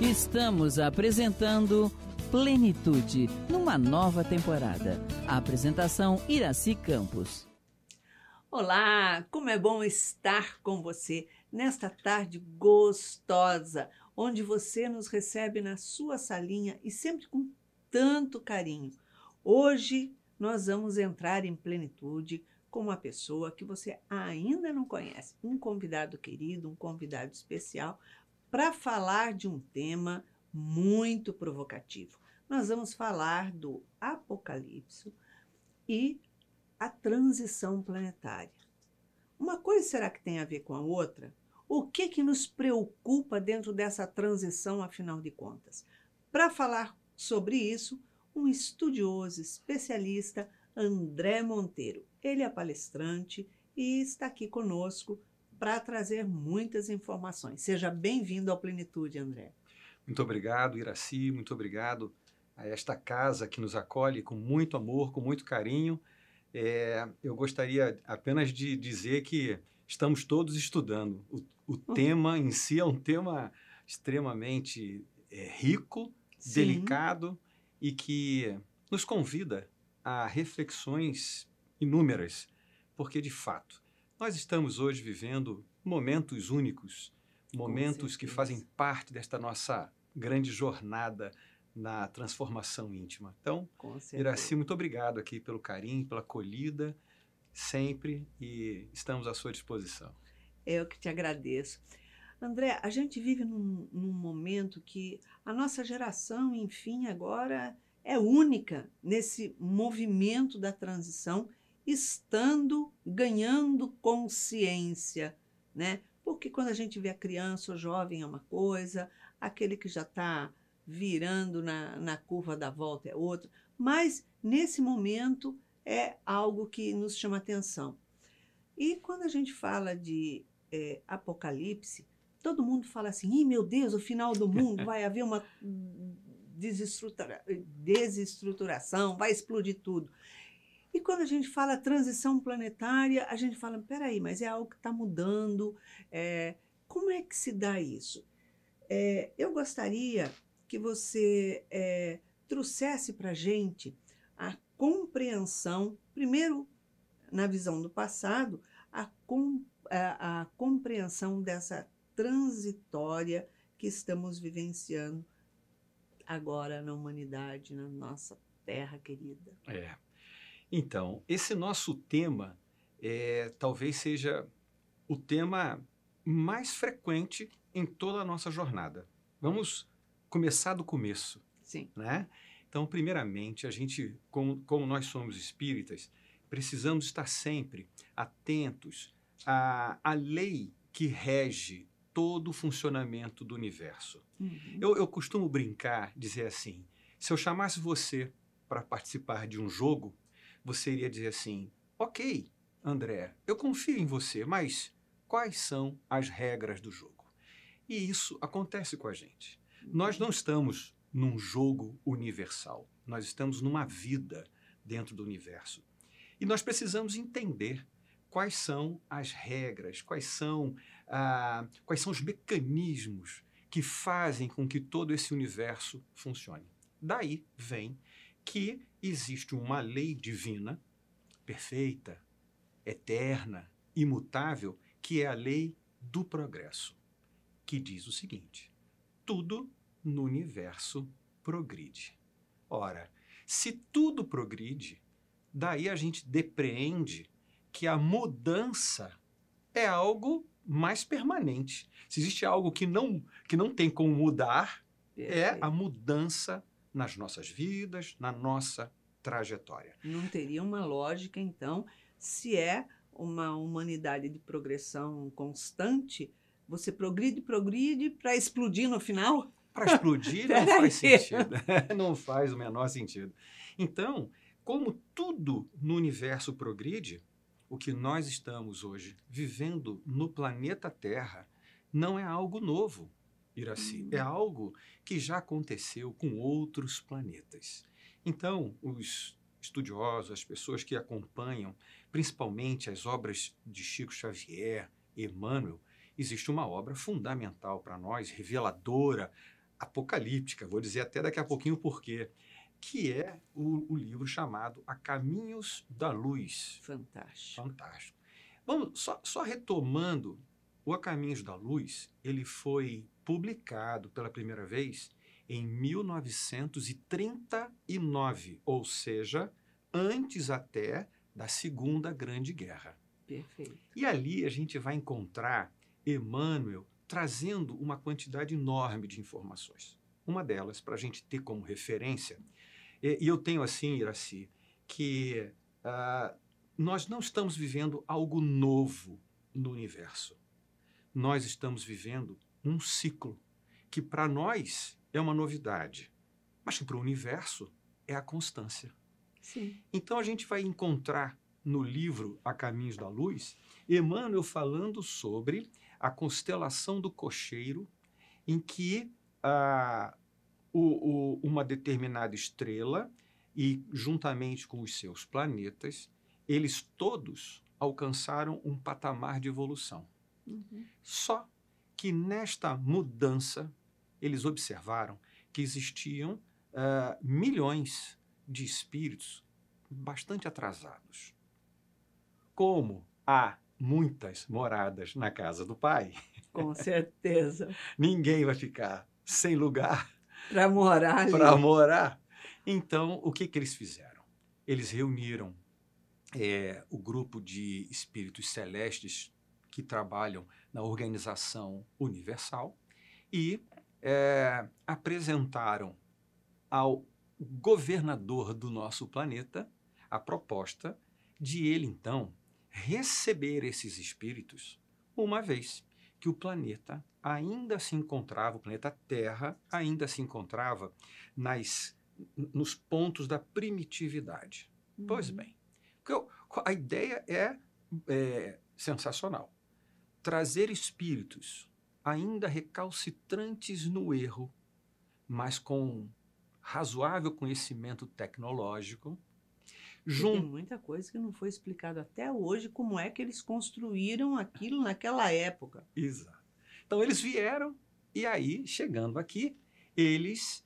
Estamos apresentando Plenitude, numa nova temporada. A apresentação Iraci Campos. Olá, como é bom estar com você nesta tarde gostosa, onde você nos recebe na sua salinha e sempre com tanto carinho. Hoje nós vamos entrar em plenitude com uma pessoa que você ainda não conhece, um convidado querido, um convidado especial, para falar de um tema muito provocativo. Nós vamos falar do Apocalipse e a transição planetária. Uma coisa será que tem a ver com a outra? O que nos preocupa dentro dessa transição, afinal de contas? Para falar sobre isso, um estudioso, especialista, André Monteiro. Ele é palestrante e está aqui conosco para trazer muitas informações. Seja bem-vindo ao Plenitude, André. Muito obrigado, Iraci, muito obrigado a esta casa que nos acolhe com muito amor, com muito carinho. Eu gostaria apenas de dizer que estamos todos estudando. O tema em si é um tema extremamente rico, Sim. Delicado e que nos convida a reflexões inúmeras, porque, de fato, nós estamos hoje vivendo momentos únicos, momentos que fazem parte desta nossa grande jornada na transformação íntima. Então, Iraci, muito obrigado aqui pelo carinho, pela acolhida, sempre, e estamos à sua disposição. Eu que te agradeço. André, a gente vive num momento que a nossa geração, enfim, agora é única nesse movimento da transição, ganhando consciência, né? Porque quando a gente vê a criança ou jovem é uma coisa, aquele que já está virando na curva da volta é outra, mas nesse momento é algo que nos chama atenção. E quando a gente fala de Apocalipse, todo mundo fala assim, Ih, meu Deus, o final do mundo, vai haver uma desestruturação, vai explodir tudo. E quando a gente fala transição planetária, a gente fala, peraí, mas é algo que está mudando, como é que se dá isso? Eu gostaria que você trouxesse para a gente a compreensão, primeiro, na visão do passado, a compreensão dessa transitória que estamos vivenciando agora na humanidade, na nossa terra querida. Então, esse nosso tema talvez seja o tema mais frequente em toda a nossa jornada. Vamos começar do começo. Sim. Né? Então, primeiramente, a gente, como nós somos espíritas, precisamos estar sempre atentos à lei que rege todo o funcionamento do universo. Uhum. Eu costumo brincar, dizer assim, se eu chamasse você para participar de um jogo, você iria dizer assim, ok, André, eu confio em você, mas quais são as regras do jogo? E isso acontece com a gente. Nós não estamos num jogo universal, nós estamos numa vida dentro do universo. E nós precisamos entender quais são as regras, quais são os mecanismos que fazem com que todo esse universo funcione. Daí vem que existe uma lei divina, perfeita, eterna, imutável, que é a lei do progresso, que diz o seguinte, tudo no universo progride. Ora, se tudo progride, daí a gente depreende que a mudança é algo mais permanente. Se existe algo que não tem como mudar, é a mudança nas nossas vidas, na nossa trajetória. Não teria uma lógica, então, se é uma humanidade de progressão constante, você progride para explodir no final? Para explodir não faz sentido. Não faz o menor sentido. Então, como tudo no universo progride, o que nós estamos hoje vivendo no planeta Terra não é algo novo, Iraci. É algo que já aconteceu com outros planetas. Então, os estudiosos, as pessoas que acompanham, principalmente as obras de Chico Xavier, Emmanuel, existe uma obra fundamental para nós, reveladora, apocalíptica, vou dizer até daqui a pouquinho por quê, que é o livro chamado A Caminhos da Luz. Fantástico. Fantástico. Vamos, só retomando, o A Caminhos da Luz, ele foi publicado pela primeira vez em 1939, ou seja, antes até da Segunda Grande Guerra. Perfeito. E ali a gente vai encontrar Emmanuel trazendo uma quantidade enorme de informações. Uma delas, para a gente ter como referência, e eu tenho assim, Iraci, que nós não estamos vivendo algo novo no universo. Nós estamos vivendo um ciclo que para nós é uma novidade, mas que para o universo é a constância. Sim. Então a gente vai encontrar no livro A Caminhos da Luz, Emmanuel falando sobre a constelação do cocheiro, em que uma determinada estrela, e juntamente com os seus planetas, eles todos alcançaram um patamar de evolução. Uhum. Só que nesta mudança, eles observaram que existiam milhões de espíritos bastante atrasados. Como há muitas moradas na casa do Pai, Com certeza. ninguém vai ficar sem lugar Para morar ali. para morar. Então, o que eles fizeram? Eles reuniram o grupo de espíritos celestes que trabalham na organização universal e apresentaram ao governador do nosso planeta a proposta de ele, então, receber esses espíritos uma vez que o planeta ainda se encontrava, o planeta Terra ainda se encontrava nos pontos da primitividade. Uhum. Pois bem, a ideia é sensacional. Trazer espíritos ainda recalcitrantes no erro, mas com razoável conhecimento tecnológico. Tem muita coisa que não foi explicado até hoje como é que eles construíram aquilo naquela época. Exato. Então, eles vieram e aí, chegando aqui, eles,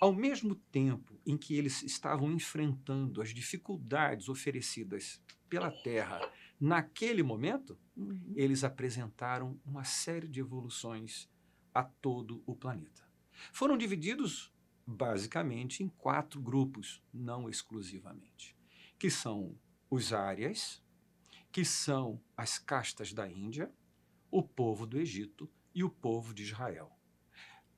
ao mesmo tempo em que eles estavam enfrentando as dificuldades oferecidas pela Terra naquele momento, Uhum. eles apresentaram uma série de evoluções a todo o planeta. Foram divididos basicamente em 4 grupos, não exclusivamente, que são os Árias, que são as castas da Índia, o povo do Egito e o povo de Israel.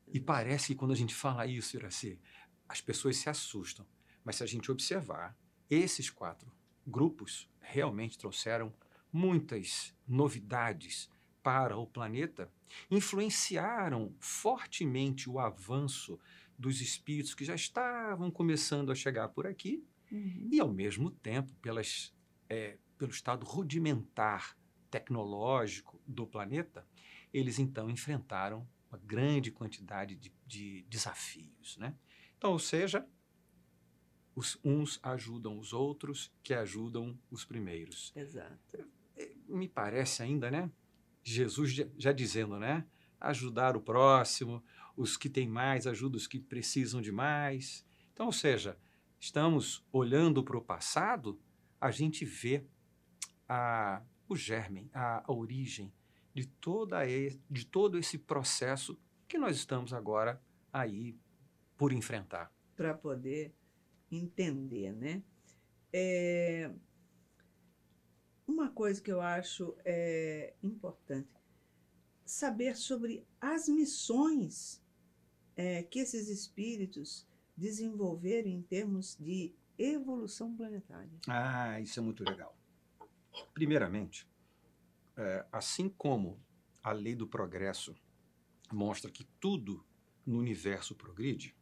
E parece que quando a gente fala isso, Iraci, as pessoas se assustam. Mas se a gente observar, esses 4 grupos realmente trouxeram muitas novidades para o planeta, influenciaram fortemente o avanço dos espíritos que já estavam começando a chegar por aqui, Uhum. e, ao mesmo tempo, pelo estado rudimentar tecnológico do planeta, eles, então, enfrentaram uma grande quantidade de desafios, né? Então, ou seja, uns ajudam os outros, que ajudam os primeiros. Exato. Me parece ainda, né? Jesus já dizendo, né? Ajudar o próximo, os que têm mais ajudam os que precisam de mais. Então, ou seja, estamos olhando para o passado, a gente vê o germe, a origem de todo esse processo que nós estamos agora aí por enfrentar. Para poder entender, né? Uma coisa que eu acho importante, saber sobre as missões que esses espíritos desenvolveram em termos de evolução planetária. Isso é muito legal. Primeiramente, assim como a lei do progresso mostra que tudo no universo progride,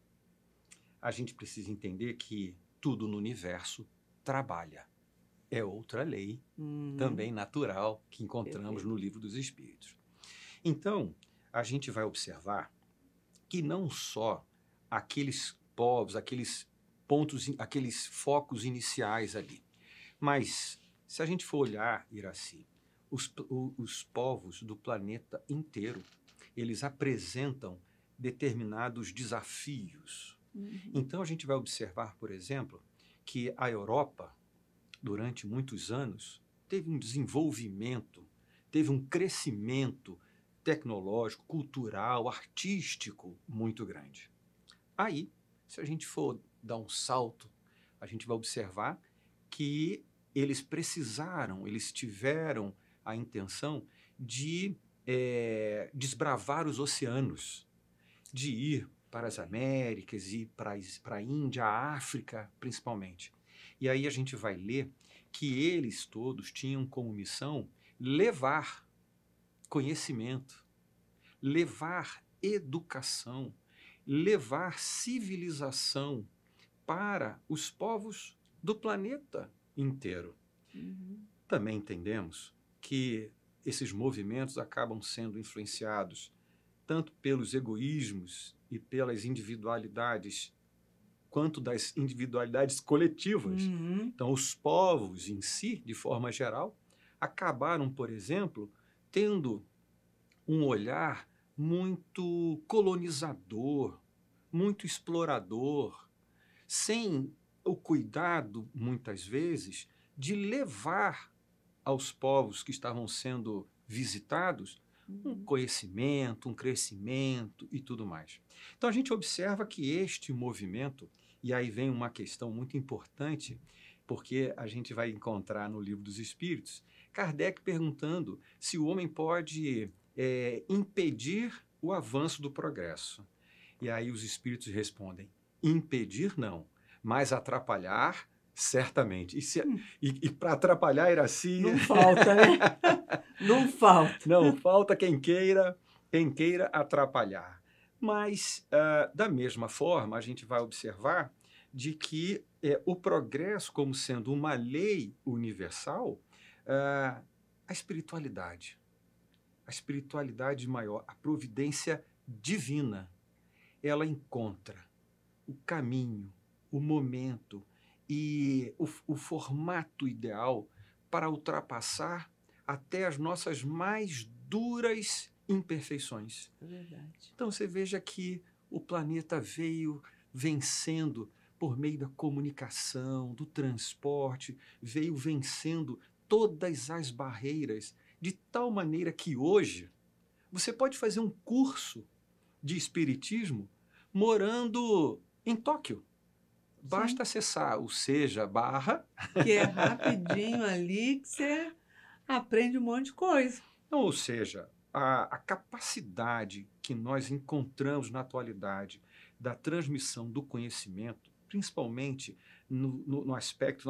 a gente precisa entender que tudo no universo trabalha. É outra lei, também natural, que encontramos no Livro dos Espíritos. Então, a gente vai observar que não só aqueles povos, aqueles pontos, aqueles focos iniciais ali, mas se a gente for olhar, Iraci, os povos do planeta inteiro, eles apresentam determinados desafios. Então, a gente vai observar, por exemplo, que a Europa, durante muitos anos, teve um desenvolvimento, teve um crescimento tecnológico, cultural, artístico muito grande. Aí, se a gente for dar um salto, a gente vai observar que eles tiveram a intenção de desbravar os oceanos, de ir para as Américas, ir para a Índia, a África, principalmente. E aí a gente vai ler que eles todos tinham como missão levar conhecimento, levar educação, levar civilização para os povos do planeta inteiro. Também entendemos que esses movimentos acabam sendo influenciados tanto pelos egoísmos e pelas individualidades, quanto das individualidades coletivas. Então, os povos em si, de forma geral, acabaram, por exemplo, tendo um olhar muito colonizador, muito explorador, sem o cuidado, muitas vezes, de levar aos povos que estavam sendo visitados um conhecimento, um crescimento e tudo mais. Então, a gente observa que este movimento, e aí vem uma questão muito importante, porque a gente vai encontrar no Livro dos Espíritos, Kardec perguntando se o homem pode impedir o avanço do progresso. E aí os espíritos respondem, impedir não, mas atrapalhar certamente. E para atrapalhar, Iraci... Não falta, né? Não falta. Não falta quem queira atrapalhar. Mas, da mesma forma, a gente vai observar de que o progresso, como sendo uma lei universal, a espiritualidade maior, a providência divina, ela encontra o caminho, o momento e o formato ideal para ultrapassar até as nossas mais duras imperfeições. É verdade. Então, você veja que o planeta veio vencendo por meio da comunicação, do transporte, veio vencendo todas as barreiras, de tal maneira que hoje você pode fazer um curso de espiritismo morando em Tóquio. Basta acessar o Seja / Que é rapidinho ali que você aprende um monte de coisa. Então, ou seja, a capacidade que nós encontramos na atualidade da transmissão do conhecimento, principalmente no aspecto,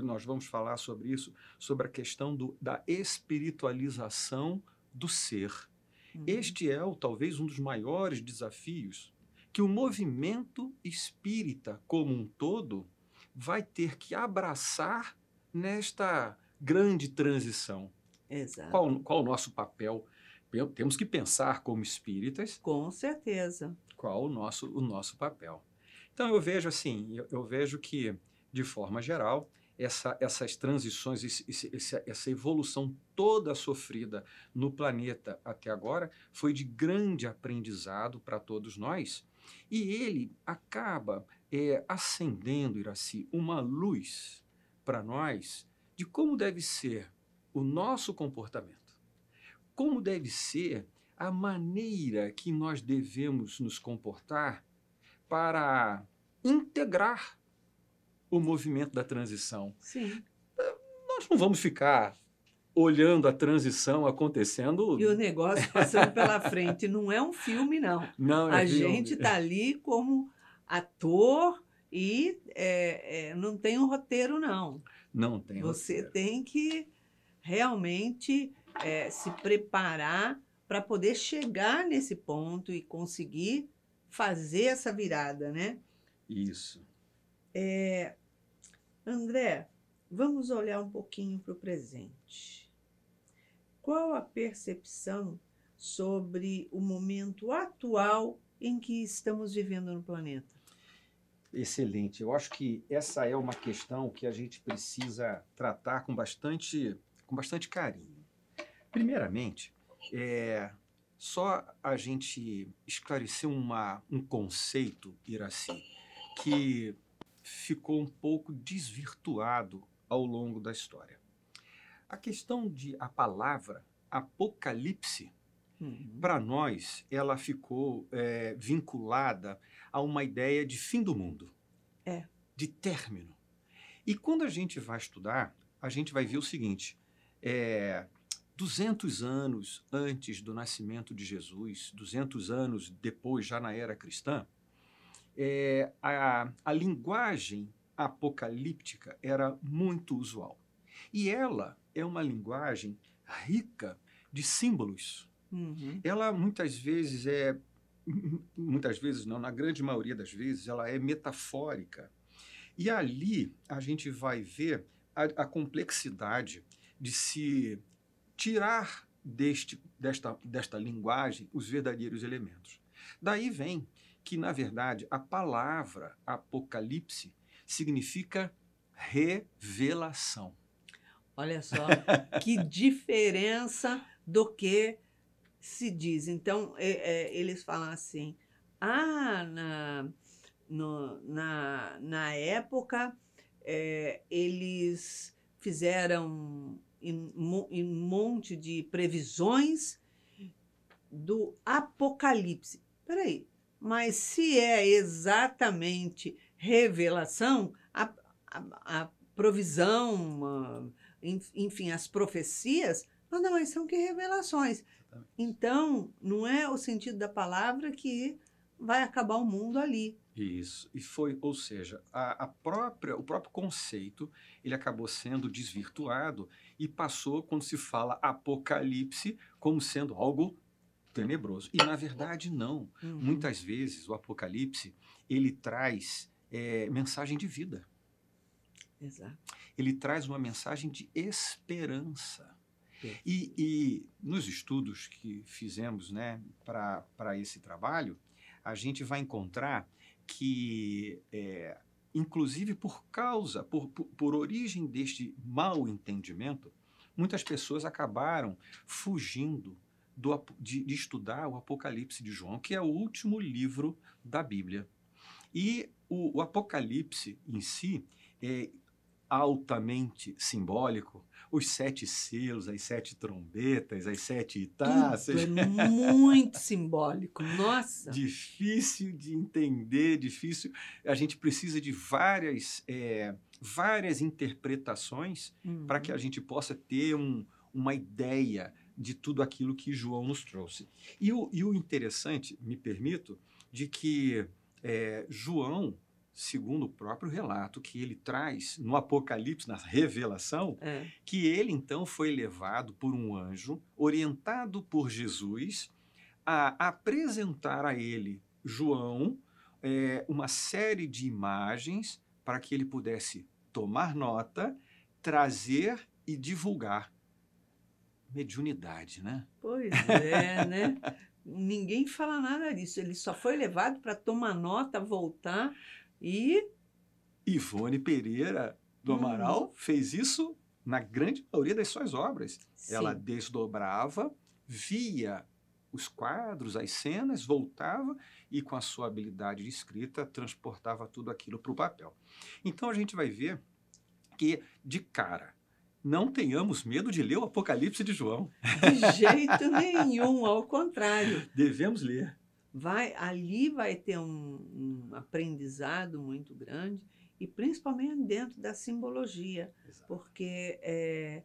nós vamos falar sobre isso, sobre a questão da espiritualização do ser. Este é talvez um dos maiores desafios que o movimento espírita como um todo vai ter que abraçar nesta grande transição. Exato. Qual o nosso papel? Temos que pensar como espíritas. Com certeza. Qual o nosso papel? Então, eu vejo assim, eu vejo que, de forma geral, essas transições, essa evolução toda sofrida no planeta até agora foi de grande aprendizado para todos nós, e ele acaba acendendo, Iraci, uma luz para nós de como deve ser o nosso comportamento, como deve ser a maneira que nós devemos nos comportar para integrar o movimento da transição. Sim. Nós não vamos ficar olhando a transição acontecendo... E o negócio passando pela frente. Não é um filme, não. Não é a filme. gente está ali como ator e não tem um roteiro, não. Não tem Você roteiro. tem que realmente se preparar para poder chegar nesse ponto e conseguir fazer essa virada, né? Isso. André, vamos olhar um pouquinho para o presente. Qual a percepção sobre o momento atual em que estamos vivendo no planeta? Excelente. Eu acho que essa é uma questão que a gente precisa tratar com bastante carinho. Primeiramente, só a gente esclarecer um conceito, Iraci, que ficou um pouco desvirtuado ao longo da história. A questão de a palavra apocalipse, para nós, ela ficou vinculada a uma ideia de fim do mundo, de término. E quando a gente vai estudar, a gente vai ver o seguinte, 200 anos antes do nascimento de Jesus, 200 anos depois, já na era cristã, a linguagem apocalíptica era muito usual. E ela é uma linguagem rica de símbolos. Ela muitas vezes não, na grande maioria das vezes, ela é metafórica. E ali a gente vai ver a complexidade de se tirar desta linguagem os verdadeiros elementos. Daí vem que, na verdade, a palavra apocalipse significa revelação. Olha só, que diferença do que se diz. Então, eles falam assim, na época, eles fizeram um monte de previsões do apocalipse. Espera aí, mas se é exatamente revelação, a provisão, enfim, as profecias, nada mais são que revelações. Então, não é o sentido da palavra que vai acabar o mundo ali. Isso. E ou seja, o próprio conceito, ele acabou sendo desvirtuado e passou, quando se fala apocalipse, como sendo algo tenebroso. E, na verdade, não. Muitas vezes, o apocalipse, ele traz mensagem de vida. Exato. Ele traz uma mensagem de esperança. E nos estudos que fizemos, né, para esse trabalho, a gente vai encontrar que, inclusive por origem deste mau entendimento, muitas pessoas acabaram fugindo de estudar o Apocalipse de João, que é o último livro da Bíblia. E o Apocalipse em si é altamente simbólico. Os 7 selos, as 7 trombetas, as 7 taças. Tudo é muito simbólico, nossa! Difícil de entender, difícil. A gente precisa de várias interpretações para que a gente possa ter uma ideia de tudo aquilo que João nos trouxe. E o interessante, me permito, de que João, segundo o próprio relato que ele traz no Apocalipse, na revelação, que ele então foi levado por um anjo, orientado por Jesus, a apresentar a ele, João, uma série de imagens para que ele pudesse tomar nota, trazer e divulgar. Mediunidade, né? Pois é, né? Ninguém fala nada disso. Ele só foi levado para tomar nota, voltar e... Ivone Pereira do Amaral fez isso na grande maioria das suas obras. Sim. Ela desdobrava, via os quadros, as cenas, voltava e, com a sua habilidade de escrita, transportava tudo aquilo para o papel. Então, a gente vai ver que, de cara, não tenhamos medo de ler o Apocalipse de João. De jeito nenhum, ao contrário. Devemos ler. Ali vai ter um aprendizado muito grande, e principalmente dentro da simbologia. Exato. Porque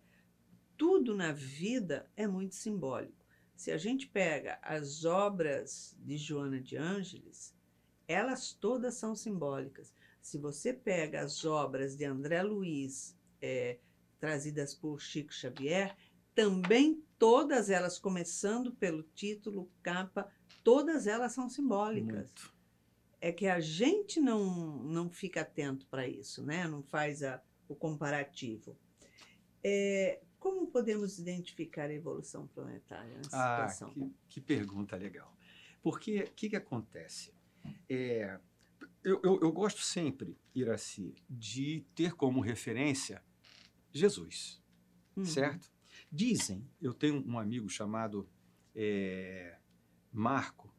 tudo na vida é muito simbólico. Se a gente pega as obras de Joana de Ângeles, elas todas são simbólicas. Se você pega as obras de André Luiz, trazidas por Chico Xavier, também todas elas, começando pelo título, capa, todas elas são simbólicas. Muito. É que a gente não fica atento para isso, né? Não faz o comparativo. Como podemos identificar a evolução planetária nessa situação? Que pergunta legal. Porque o que acontece? Eu gosto sempre, Iraci, de ter como referência Jesus, certo? Dizem, eu tenho um amigo chamado Marco,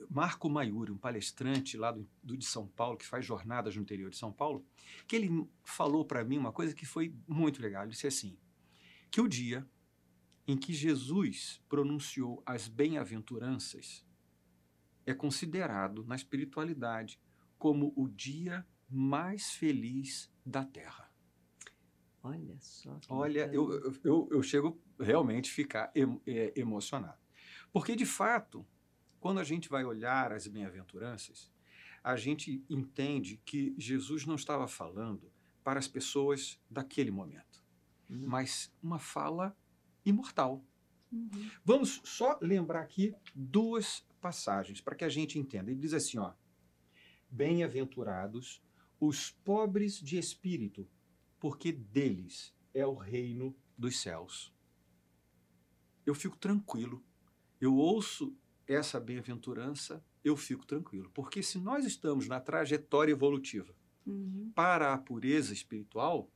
Marco Maiuri, um palestrante lá de São Paulo, que faz jornadas no interior de São Paulo, que ele falou para mim uma coisa que foi muito legal. Ele disse assim, que o dia em que Jesus pronunciou as bem-aventuranças é considerado na espiritualidade como o dia mais feliz da Terra. Olha só. Olha, eu chego realmente a ficar emocionado. Porque, de fato, quando a gente vai olhar as bem-aventuranças, a gente entende que Jesus não estava falando para as pessoas daquele momento, mas uma fala imortal. Uhum. Vamos só lembrar aqui 2 passagens para que a gente entenda. Ele diz assim, ó, bem-aventurados os pobres de espírito, porque deles é o reino dos céus. Eu fico tranquilo. Eu ouço essa bem-aventurança, eu fico tranquilo. Porque se nós estamos na trajetória evolutiva para a pureza espiritual,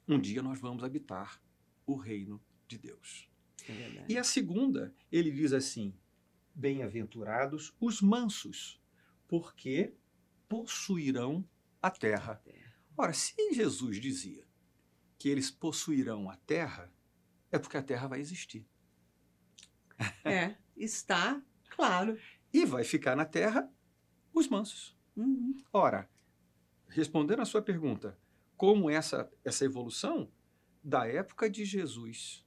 um dia nós vamos habitar o reino de Deus. É verdade. E a segunda, ele diz assim, bem-aventurados os mansos, porque possuirão a terra. Ora, se Jesus dizia que eles possuirão a terra, é porque a terra vai existir. Está claro. E vai ficar na terra os mansos. Uhum. Ora, respondendo a sua pergunta, como essa evolução da época de Jesus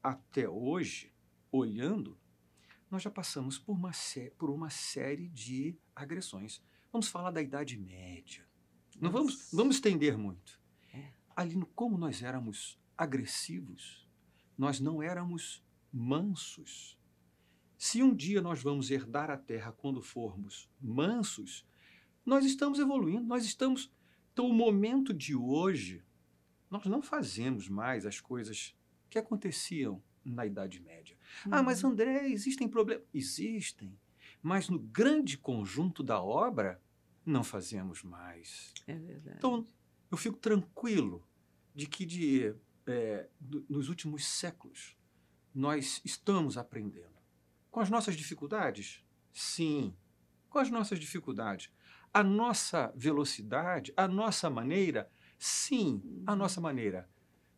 até hoje, olhando, nós já passamos por uma série de agressões. Vamos falar da Idade Média. Não vamos estender muito. Ali, como nós éramos agressivos, nós não éramos mansos. Se um dia nós vamos herdar a terra quando formos mansos, nós estamos evoluindo, Então, o momento de hoje, nós não fazemos mais as coisas que aconteciam na Idade Média. Ah, mas André, existem problemas? Existem, mas no grande conjunto da obra, não fazemos mais. É verdade. Então, eu fico tranquilo de que nos últimos séculos nós estamos aprendendo. Com as nossas dificuldades? Sim, com as nossas dificuldades. A nossa velocidade, a nossa maneira? Sim, a nossa maneira.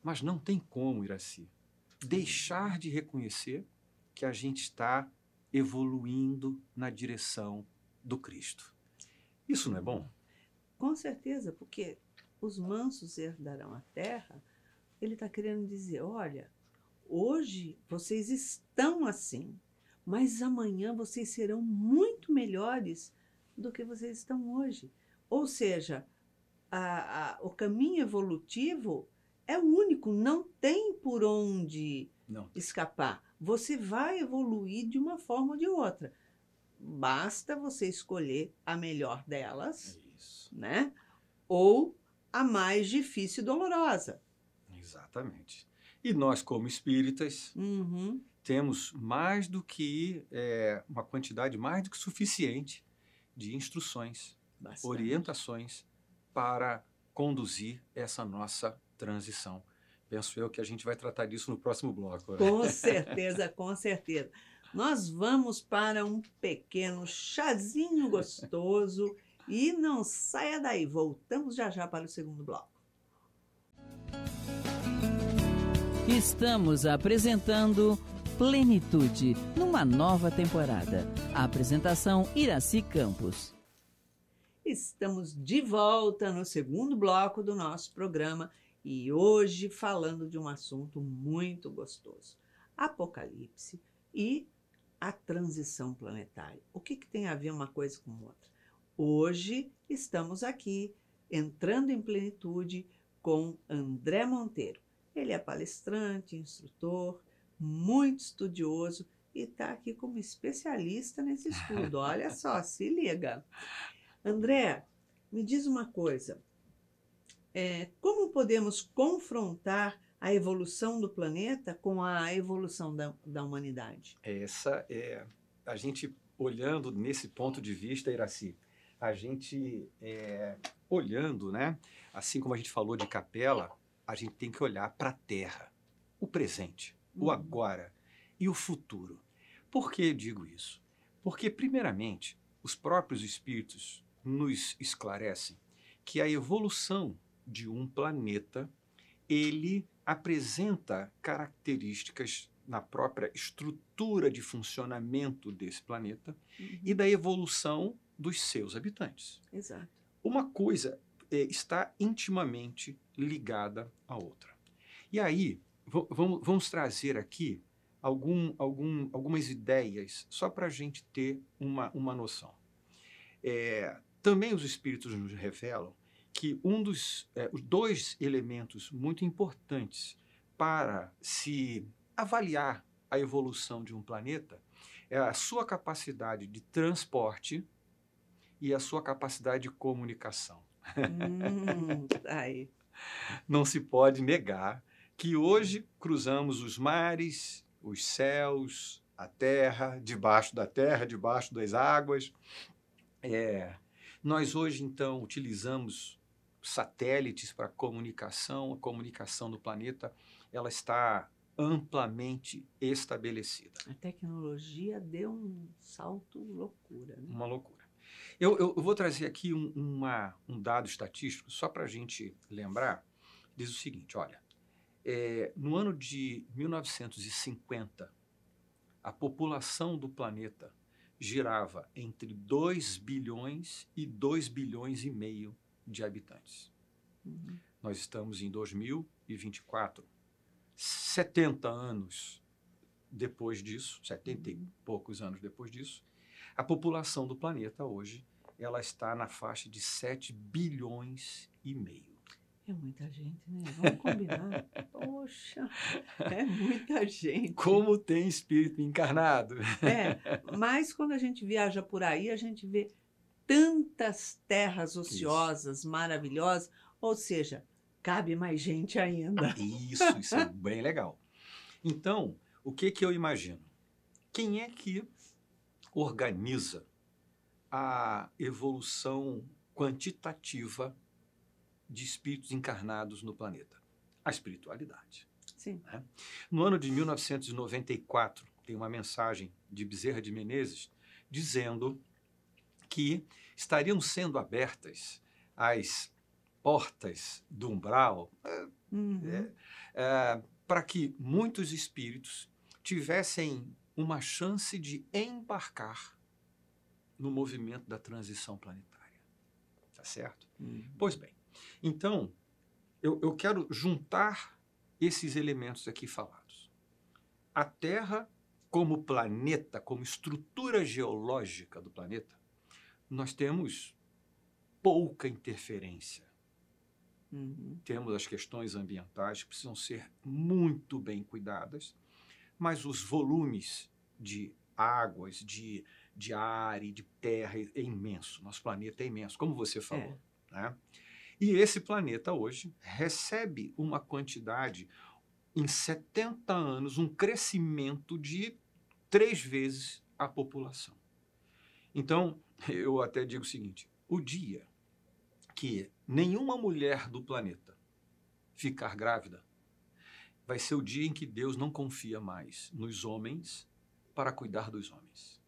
Mas não tem como, Iraci, deixar de reconhecer que a gente está evoluindo na direção do Cristo. Isso não é bom? Com certeza, porque os mansos herdarão a terra, ele está querendo dizer, olha, hoje vocês estão assim, mas amanhã vocês serão muito melhores do que vocês estão hoje. Ou seja, o caminho evolutivo é único, não tem por onde escapar. Você vai evoluir de uma forma ou de outra. Basta você escolher a melhor delas, né? Ou a mais difícil e dolorosa. Exatamente. E nós, como espíritas, temos mais do que uma quantidade mais do que suficiente de instruções, orientações para conduzir essa nossa transição. Penso eu que a gente vai tratar disso no próximo bloco. Né? Com certeza, com certeza. Nós vamos para um pequeno chazinho gostoso e não saia daí. Voltamos já já para o segundo bloco. Estamos apresentando Plenitude, numa nova temporada. A apresentação Iraci Campos. Estamos de volta no segundo bloco do nosso programa e hoje falando de um assunto muito gostoso. Apocalipse e a transição planetária. O que tem a ver uma coisa com outra? Hoje estamos aqui entrando em plenitude com André Monteiro. Ele é palestrante, instrutor, muito estudioso e está aqui como especialista nesse estudo. Olha só, se liga. André, me diz uma coisa. Como podemos confrontar a evolução do planeta com a evolução da humanidade? A gente olhando nesse ponto de vista, Iraci, a gente olhando, né? Assim como a gente falou de capela, a gente tem que olhar para a Terra, o presente, o agora e o futuro. Por que digo isso? Porque, primeiramente, os próprios espíritos nos esclarecem que a evolução de um planeta, ele apresenta características na própria estrutura de funcionamento desse planeta e da evolução dos seus habitantes. Exato. Uma coisa está intimamente ligada à outra. E aí, vamos trazer aqui algumas ideias, só para a gente ter uma noção. Também os espíritos nos revelam que os dois elementos muito importantes para se avaliar a evolução de um planeta é a sua capacidade de transporte e a sua capacidade de comunicação. Aí. Não se pode negar que hoje cruzamos os mares, os céus, a terra, debaixo das águas. Nós hoje, então, utilizamos satélites para comunicação. A comunicação do planeta ela está amplamente estabelecida. A tecnologia deu um salto loucura, né? Uma loucura. Eu vou trazer aqui um dado estatístico, só para a gente lembrar. Diz o seguinte, olha, no ano de 1950, a população do planeta girava entre 2 bilhões e 2 bilhões e meio de habitantes. Nós estamos em 2024, 70 anos depois disso, 70 e poucos anos depois disso, a população do planeta hoje ela está na faixa de 7 bilhões e meio. É muita gente, né? Vamos combinar. Poxa, é muita gente. Como tem espírito encarnado. Mas quando a gente viaja por aí, a gente vê tantas terras ociosas, maravilhosas, ou seja, cabe mais gente ainda. Isso é bem legal. Então, o que eu imagino? Quem é que organiza a evolução quantitativa de espíritos encarnados no planeta? A espiritualidade. Sim. Né? No ano de 1994, tem uma mensagem de Bezerra de Menezes dizendo que estariam sendo abertas as portas do umbral para que muitos espíritos tivessem uma chance de embarcar no movimento da transição planetária. Tá certo? Pois bem, então, eu quero juntar esses elementos aqui falados. A Terra, como planeta, como estrutura geológica do planeta, nós temos pouca interferência. Temos as questões ambientais que precisam ser muito bem cuidadas, mas os volumes de águas, de ar e de terra é imenso. Nosso planeta é imenso, como você falou. Né? E esse planeta hoje recebe uma quantidade, em 70 anos, um crescimento de 3 vezes a população. Então, eu até digo o seguinte, o dia que nenhuma mulher do planeta ficar grávida, vai ser o dia em que Deus não confia mais nos homens para cuidar dos homens.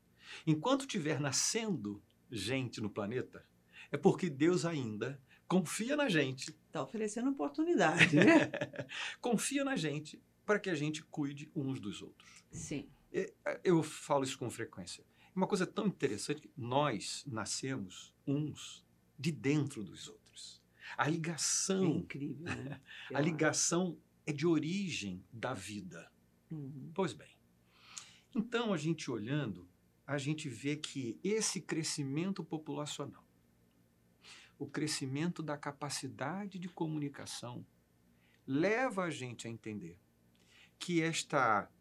Enquanto estiver nascendo gente no planeta, é porque Deus ainda confia na gente. Está oferecendo oportunidade, né? Confia na gente para que a gente cuide uns dos outros. Sim. Eu falo isso com frequência. Uma coisa tão interessante que nós nascemos uns de dentro dos outros. A ligação... É incrível, né? A ligação é de origem da vida. Pois bem. Então, a gente olhando, a gente vê que esse crescimento populacional, o crescimento da capacidade de comunicação, leva a gente a entender que esta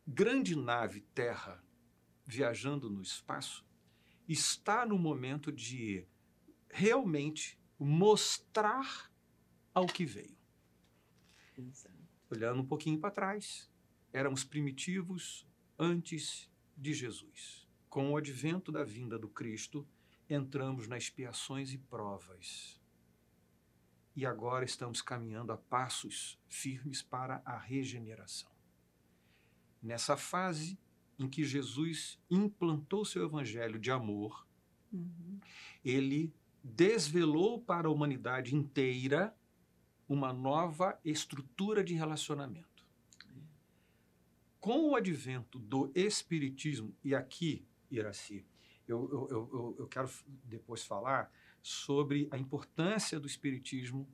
grande nave Terra, viajando no espaço, está no momento de realmente mostrar ao que veio. Exato. Olhando um pouquinho para trás, éramos primitivos antes de Jesus. Com o advento da vinda do Cristo, entramos nas expiações e provas. E agora estamos caminhando a passos firmes para a regeneração. Nessa fase em que Jesus implantou seu evangelho de amor, ele desvelou para a humanidade inteira uma nova estrutura de relacionamento. Com o advento do Espiritismo, e aqui, Iraci, eu quero depois falar sobre a importância do Espiritismo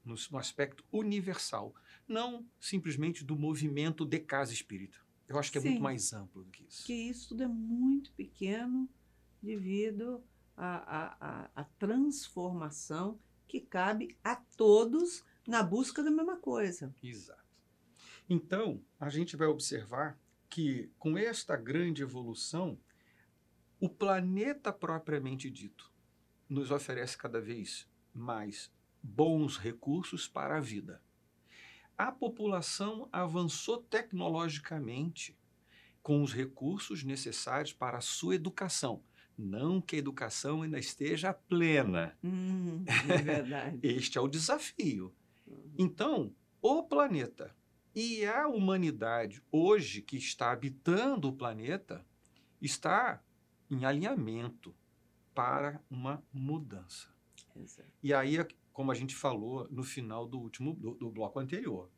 no aspecto universal, não simplesmente do movimento de casa espírita. Eu acho que é muito mais amplo do que isso. Que isso tudo é muito pequeno devido à transformação que cabe a todos na busca da mesma coisa. Exato. Então, a gente vai observar que, com esta grande evolução, o planeta propriamente dito nos oferece cada vez mais bons recursos para a vida. A população avançou tecnologicamente com os recursos necessários para a sua educação. Não que a educação ainda esteja plena. É verdade. Este é o desafio. Então, o planeta e a humanidade, hoje que está habitando o planeta, está em alinhamento para uma mudança. Exato. E aí, como a gente falou no final do bloco anterior,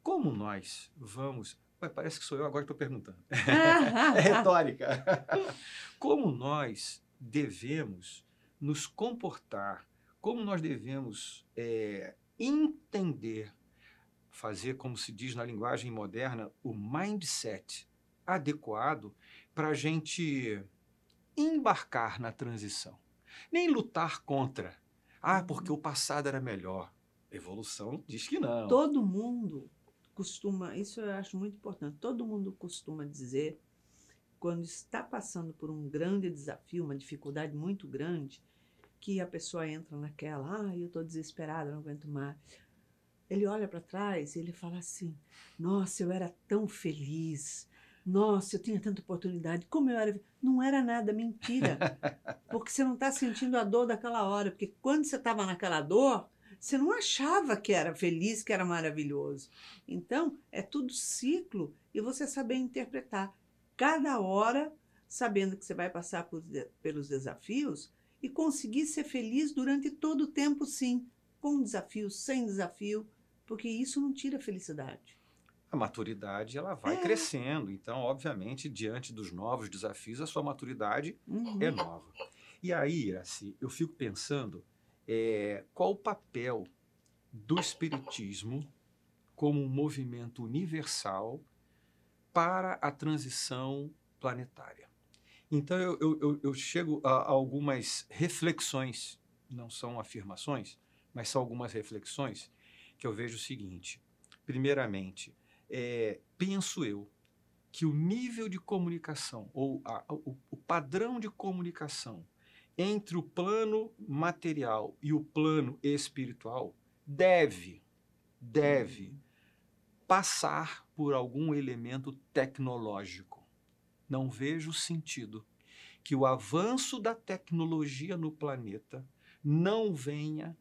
como nós vamos... Parece que sou eu agora que estou perguntando. É retórica. Como nós devemos nos comportar, como nós devemos entender, fazer, como se diz na linguagem moderna, o mindset adequado para a gente embarcar na transição. Nem lutar contra. Porque o passado era melhor. A evolução diz que não. Todo mundo costuma, isso eu acho muito importante, todo mundo costuma dizer, quando está passando por um grande desafio, uma dificuldade muito grande, que a pessoa entra naquela, eu estou desesperada, não aguento mais. Ele olha para trás e ele fala assim, nossa, eu era tão feliz, nossa, eu tinha tanta oportunidade, como eu era... Não era nada, mentira, porque você não está sentindo a dor daquela hora, porque quando você estava naquela dor, você não achava que era feliz, que era maravilhoso. Então, é tudo ciclo e você saber interpretar cada hora, sabendo que você vai passar pelos desafios e conseguir ser feliz durante todo o tempo, sim, com desafio, sem desafio, porque isso não tira a felicidade. A maturidade ela vai crescendo, então, obviamente, diante dos novos desafios, a sua maturidade é nova. E aí, Iraci, eu fico pensando qual o papel do Espiritismo como um movimento universal para a transição planetária. Então, eu chego a algumas reflexões, não são afirmações, mas são algumas reflexões que eu vejo o seguinte. Primeiramente, penso eu que o nível de comunicação, ou o padrão de comunicação entre o plano material e o plano espiritual deve passar por algum elemento tecnológico. Não vejo sentido que o avanço da tecnologia no planeta não venha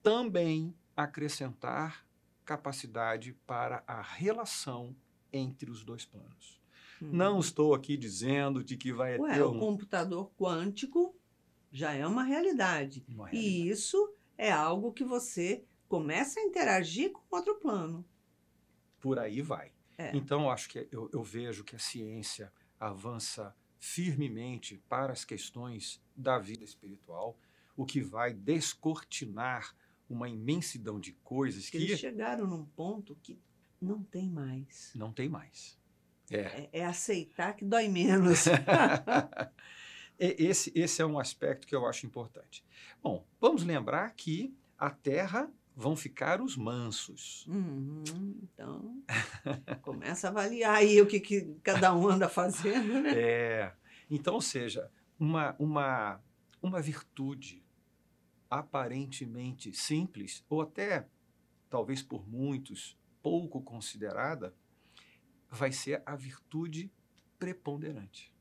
também acrescentar capacidade para a relação entre os dois planos. Não estou aqui dizendo de que vai ter o computador quântico já é uma realidade. E isso é algo que você começa a interagir com outro plano. Por aí vai. Então, eu acho que eu vejo que a ciência avança firmemente para as questões da vida espiritual, o que vai descortinar uma imensidão de coisas que... Eles chegaram num ponto que não tem mais. Não tem mais. É aceitar que dói menos. Esse é um aspecto que eu acho importante. Bom, vamos lembrar que a Terra vão ficar os mansos. Então, começa a avaliar aí o que cada um anda fazendo, né? Então, ou seja, uma virtude aparentemente simples, ou até, talvez por muitos, pouco considerada, vai ser a virtude preponderante.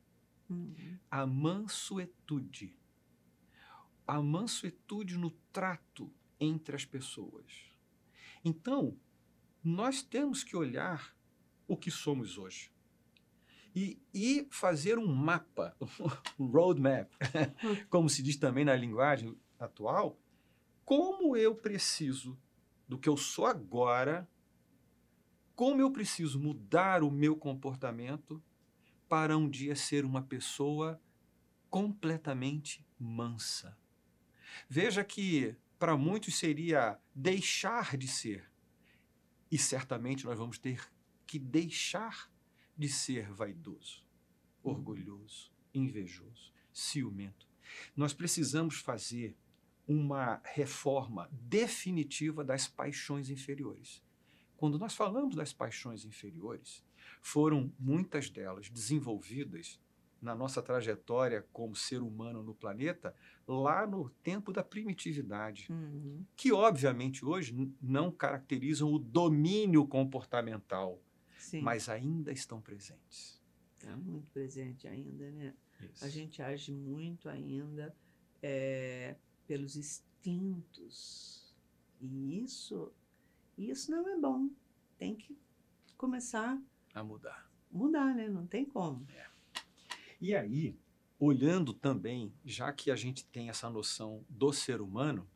A mansuetude. A mansuetude no trato entre as pessoas. Então, nós temos que olhar o que somos hoje. e fazer um mapa, um roadmap, como se diz também na linguagem atual, como eu preciso do que eu sou agora, como eu preciso mudar o meu comportamento para um dia ser uma pessoa completamente mansa. Veja que para muitos seria deixar de ser, e certamente nós vamos ter que deixar de ser vaidoso, orgulhoso, invejoso, ciumento. Nós precisamos fazer uma reforma definitiva das paixões inferiores. Quando nós falamos das paixões inferiores, foram muitas delas desenvolvidas na nossa trajetória como ser humano no planeta, lá no tempo da primitividade, que obviamente hoje não caracterizam o domínio comportamental, Sim. mas ainda estão presentes. Está muito presente ainda, né? Isso. A gente age muito ainda pelos instintos. E isso não é bom. Tem que começar A mudar. mudar, né? Não tem como. E aí, olhando também, já que a gente tem essa noção do ser humano,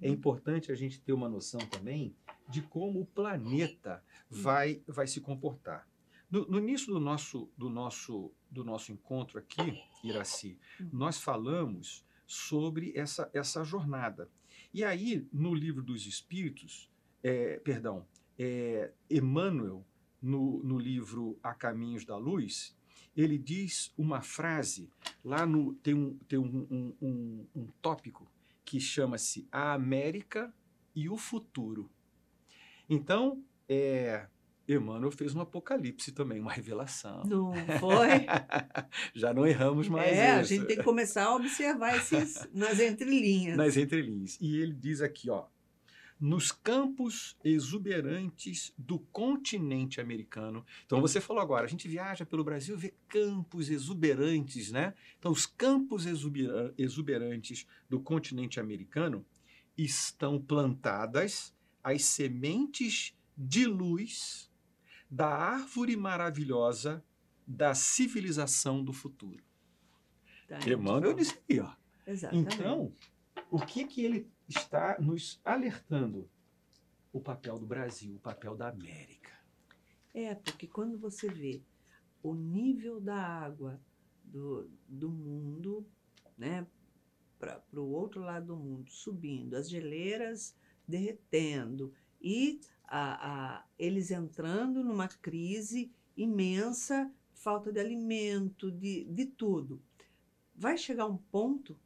é importante a gente ter uma noção também de como o planeta vai se comportar. No início do nosso encontro aqui, Iraci, nós falamos sobre essa jornada. E aí, no Livro dos Espíritos, Emmanuel, no livro A Caminhos da Luz, ele diz uma frase, lá tem um tópico que chama-se A América e o Futuro. Então, Emmanuel fez um apocalipse também, uma revelação. Não foi? Já não erramos mais isso. A gente tem que começar a observar esses nas entrelinhas. Nas entrelinhas. E ele diz aqui, ó, nos campos exuberantes do continente americano. Então, você falou agora, a gente viaja pelo Brasil e vê campos exuberantes, né? Então, os campos exuberantes do continente americano estão plantadas as sementes de luz da árvore maravilhosa da civilização do futuro. Tá, Emmanuel disse aí, ó. Exatamente. Então, o que ele está nos alertando? O papel do Brasil, o papel da América. Porque quando você vê o nível da água do mundo, né, para o outro lado do mundo, subindo, as geleiras derretendo e eles entrando numa crise imensa, falta de alimento, de tudo. Vai chegar um ponto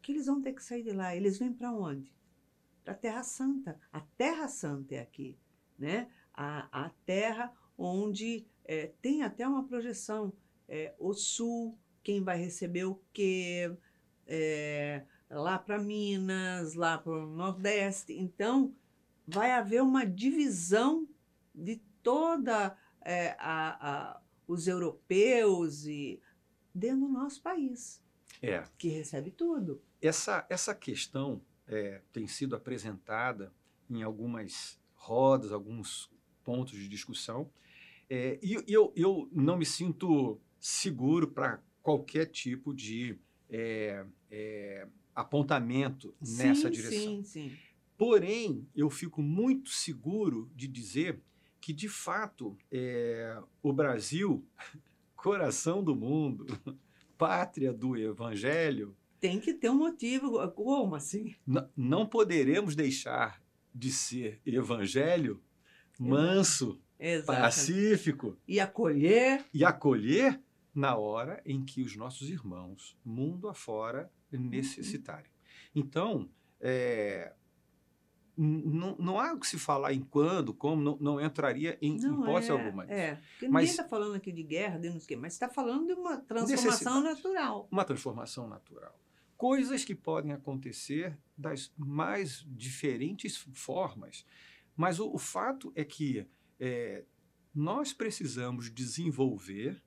que eles vão ter que sair de lá. Eles vêm para onde? Para a Terra Santa. A Terra Santa é aqui, né? A terra onde tem até uma projeção. O Sul, quem vai receber o quê? Lá para Minas, lá para o Nordeste. Então, vai haver uma divisão de toda os europeus e dentro do nosso país, que recebe tudo. Essa questão tem sido apresentada em algumas rodas, alguns pontos de discussão, e eu não me sinto seguro para qualquer tipo de apontamento nessa direção. Sim. Porém, eu fico muito seguro de dizer que, de fato, o Brasil, coração do mundo, pátria do Evangelho... Tem que ter um motivo. Como assim? Não poderemos deixar de ser evangelho manso, pacífico. E acolher. E acolher na hora em que os nossos irmãos, mundo afora, necessitarem. Então, não há o que se falar em quando, como, não entraria em hipótese alguma. Porque ninguém está falando aqui de guerra, mas está falando de uma transformação natural. Uma transformação natural. Coisas que podem acontecer das mais diferentes formas. Mas o fato é que nós precisamos desenvolver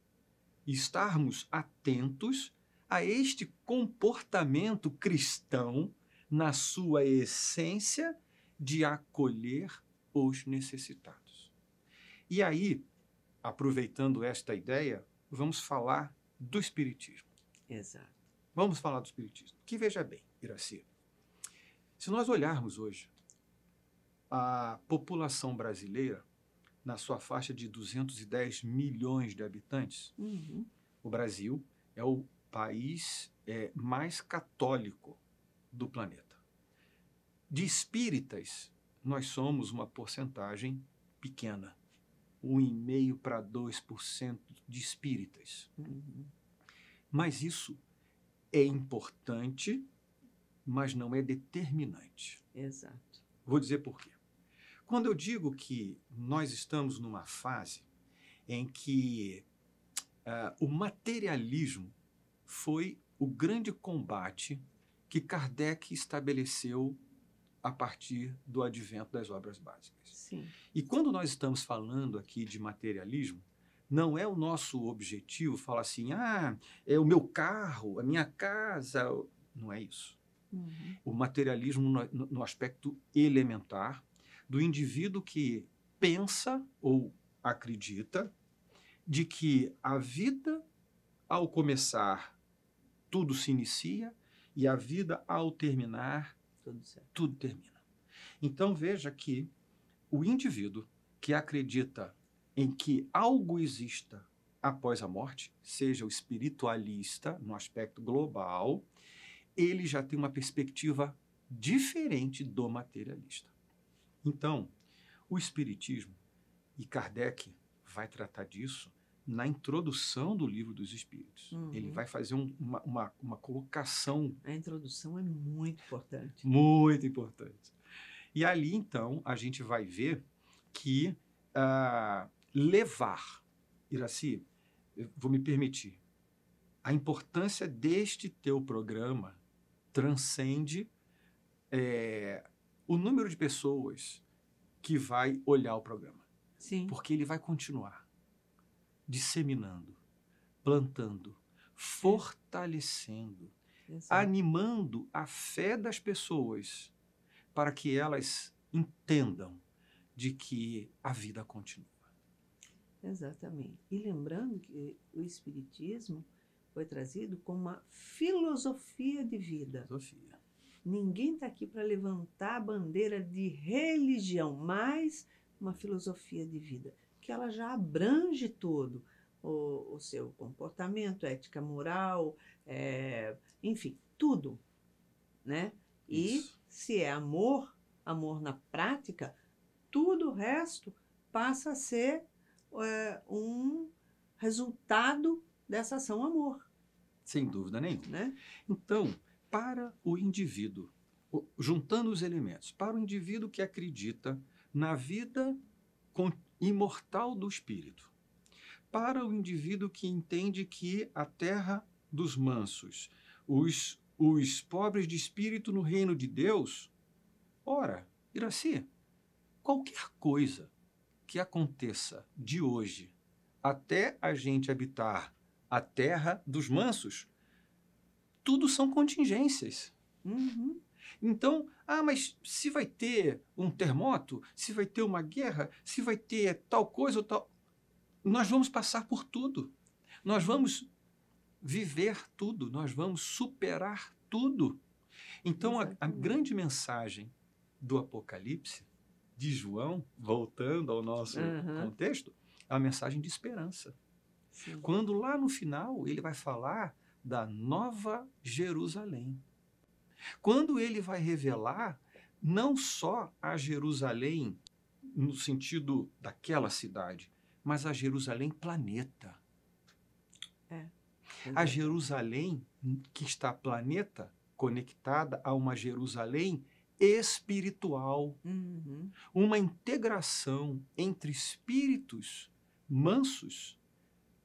e estarmos atentos a este comportamento cristão na sua essência de acolher os necessitados. E aí, aproveitando esta ideia, vamos falar do Espiritismo. Exato. Vamos falar do Espiritismo. Que veja bem, Iraci, se nós olharmos hoje a população brasileira, na sua faixa de 210 milhões de habitantes, Uhum. o Brasil é o país mais católico do planeta. De espíritas, nós somos uma porcentagem pequena, 1,5% para 2% de espíritas. Uhum. Mas isso é importante, mas não é determinante. Exato. Vou dizer por quê. Quando eu digo que nós estamos numa fase em que o materialismo foi o grande combate que Kardec estabeleceu a partir do advento das obras básicas. Sim. E quando nós estamos falando aqui de materialismo, não é o nosso objetivo falar assim, é o meu carro, a minha casa. Não é isso. Uhum. O materialismo no aspecto elementar do indivíduo que pensa ou acredita de que a vida, ao começar, tudo se inicia e a vida, ao terminar, Tudo certo. tudo termina. Então, veja que o indivíduo que acredita em que algo exista após a morte, seja o espiritualista, no aspecto global, ele já tem uma perspectiva diferente do materialista. Então, o Espiritismo, e Kardec vai tratar disso na introdução do Livro dos Espíritos. Uhum. Ele vai fazer uma colocação A introdução é muito importante. muito importante. E ali, então, a gente vai ver que levar, Iraci, eu vou me permitir, a importância deste teu programa transcende o número de pessoas que vai olhar o programa. Sim. Porque ele vai continuar disseminando, plantando, fortalecendo, Exato. animando a fé das pessoas para que elas entendam de que a vida continua. Exatamente. E lembrando que o Espiritismo foi trazido como uma filosofia de vida. Sofia. Ninguém está aqui para levantar a bandeira de religião, mas uma filosofia de vida, que ela já abrange todo o seu comportamento, ética, moral, enfim, tudo, né? E Isso. se é amor, amor na prática, tudo o resto passa a ser um resultado dessa ação amor, Sem dúvida nenhuma. né? Então, para o indivíduo, juntando os elementos, para o indivíduo que acredita na vida imortal do espírito, para o indivíduo que entende que a terra dos mansos, os pobres de espírito no reino de Deus, ora, Iraci, qualquer coisa que aconteça de hoje até a gente habitar a terra dos mansos, tudo são contingências. Uhum. Então, mas se vai ter um terremoto, se vai ter uma guerra, se vai ter tal coisa ou tal, nós vamos passar por tudo. Nós vamos viver tudo, nós vamos superar tudo. Então, a grande mensagem do Apocalipse, de João, voltando ao nosso contexto, é uma mensagem de esperança. Sim. Quando lá no final ele vai falar da Nova Jerusalém. Quando ele vai revelar não só a Jerusalém no sentido daquela cidade, mas a Jerusalém planeta. A Jerusalém que está planeta conectada a uma Jerusalém espiritual. Uhum. Uma integração entre espíritos mansos,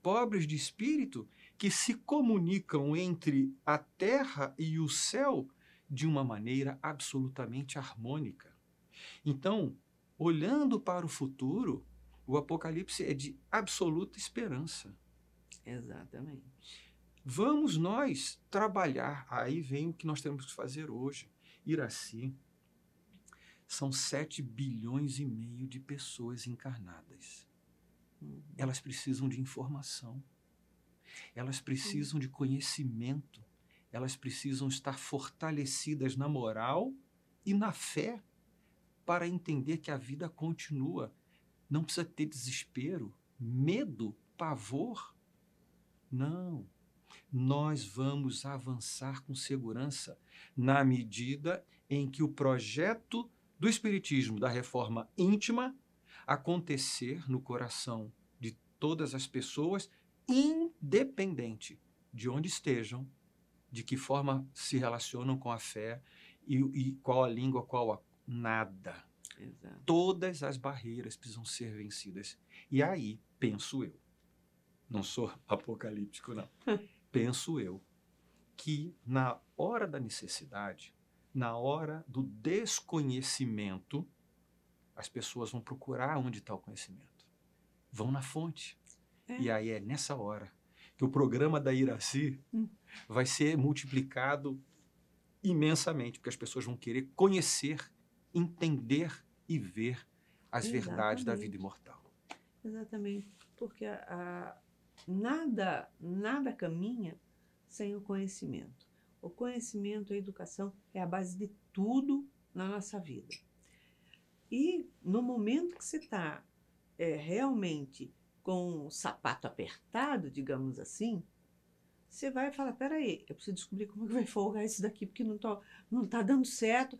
pobres de espírito, que se comunicam entre a terra e o céu de uma maneira absolutamente harmônica. Então, olhando para o futuro, o Apocalipse é de absoluta esperança. Exatamente. Vamos nós trabalhar. Aí vem o que nós temos que fazer hoje. Iraci, são 7,5 bilhões de pessoas encarnadas. Elas precisam de informação. Elas precisam de conhecimento. Elas precisam estar fortalecidas na moral e na fé para entender que a vida continua. Não precisa ter desespero, medo, pavor. Não. Nós vamos avançar com segurança na medida em que o projeto do Espiritismo, da reforma íntima, acontecer no coração de todas as pessoas, independente de onde estejam, de que forma se relacionam com a fé e qual a língua, nada. Exato. Todas as barreiras precisam ser vencidas. E aí, penso eu, não sou apocalíptico, não, penso eu, que na hora da necessidade, na hora do desconhecimento, as pessoas vão procurar onde está o conhecimento. Vão na fonte. E aí é nessa hora que o programa da Iraci vai ser multiplicado imensamente, porque as pessoas vão querer conhecer, entender e ver as verdades da vida imortal. Exatamente. Porque nada caminha sem o conhecimento. O conhecimento, a educação é a base de tudo na nossa vida. E no momento que você está realmente com o sapato apertado, digamos assim, você vai falar, peraí, eu preciso descobrir como é que vai folgar isso daqui, porque não tá dando certo.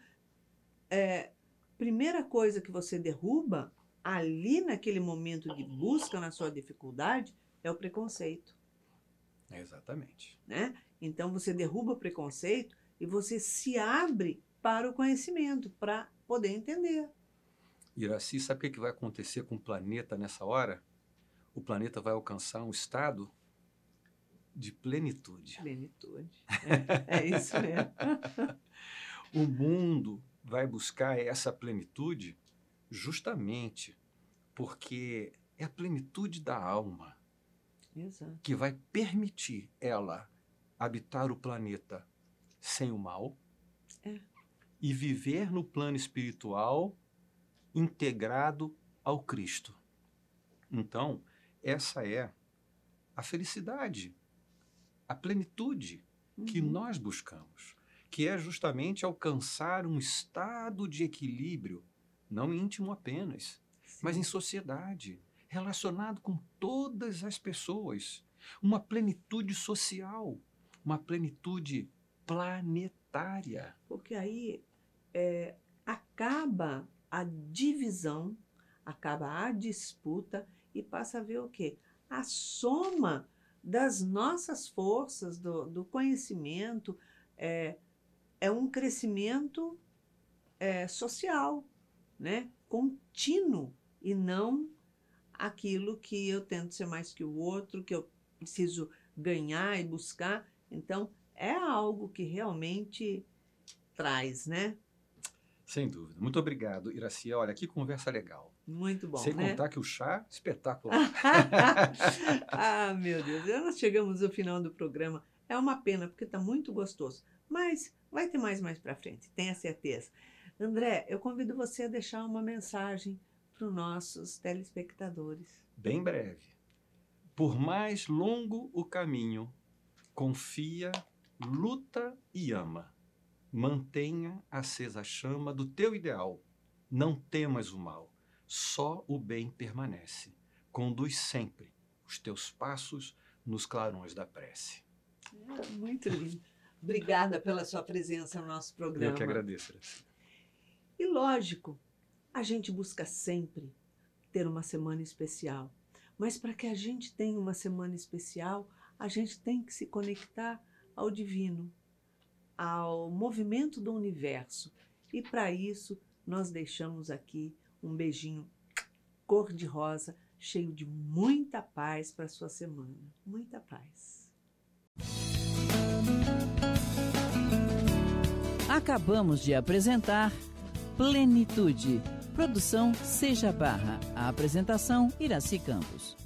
Primeira coisa que você derruba, ali naquele momento de busca na sua dificuldade, é o preconceito. Exatamente. Né? Então, você derruba o preconceito e você se abre para o conhecimento, para poder entender. Iraci, sabe o que vai acontecer com o planeta nessa hora? O planeta vai alcançar um estado de plenitude. Plenitude. É isso mesmo. O mundo vai buscar essa plenitude justamente porque é a plenitude da alma. Exato. Que vai permitir ela habitar o planeta sem o mal e viver no plano espiritual integrado ao Cristo. Então, essa é a felicidade, a plenitude que nós buscamos, que é justamente alcançar um estado de equilíbrio, não íntimo apenas, mas em sociedade, relacionado com todas as pessoas, uma plenitude social, uma plenitude planetária. Porque aí acaba a divisão, acaba a disputa e passa a ver o quê? A soma das nossas forças, do conhecimento, é um crescimento social, né? Contínuo, e não aquilo que eu tento ser mais que o outro, que eu preciso ganhar e buscar. Então, é algo que realmente traz, né? Sem dúvida. Muito obrigado, Iraci. Olha, que conversa legal. Muito bom, sem né? contar que o chá, espetacular. Ah, meu Deus, nós chegamos ao final do programa. É uma pena, porque está muito gostoso. Mas vai ter mais para frente, tenha certeza. André, eu convido você a deixar uma mensagem para os nossos telespectadores. Bem breve. Por mais longo o caminho, confia, luta e ama. Mantenha acesa a chama do teu ideal. Não temas o mal, só o bem permanece. Conduz sempre os teus passos nos clarões da prece. Muito lindo. Obrigada pela sua presença no nosso programa. Eu que agradeço, Iraci. E lógico, a gente busca sempre ter uma semana especial. Mas para que a gente tenha uma semana especial, a gente tem que se conectar ao divino, ao movimento do universo. E para isso, nós deixamos aqui um beijinho cor-de-rosa, cheio de muita paz para a sua semana. Muita paz. Acabamos de apresentar Plenitude. Produção Seja Barra. A apresentação Iraci Campos.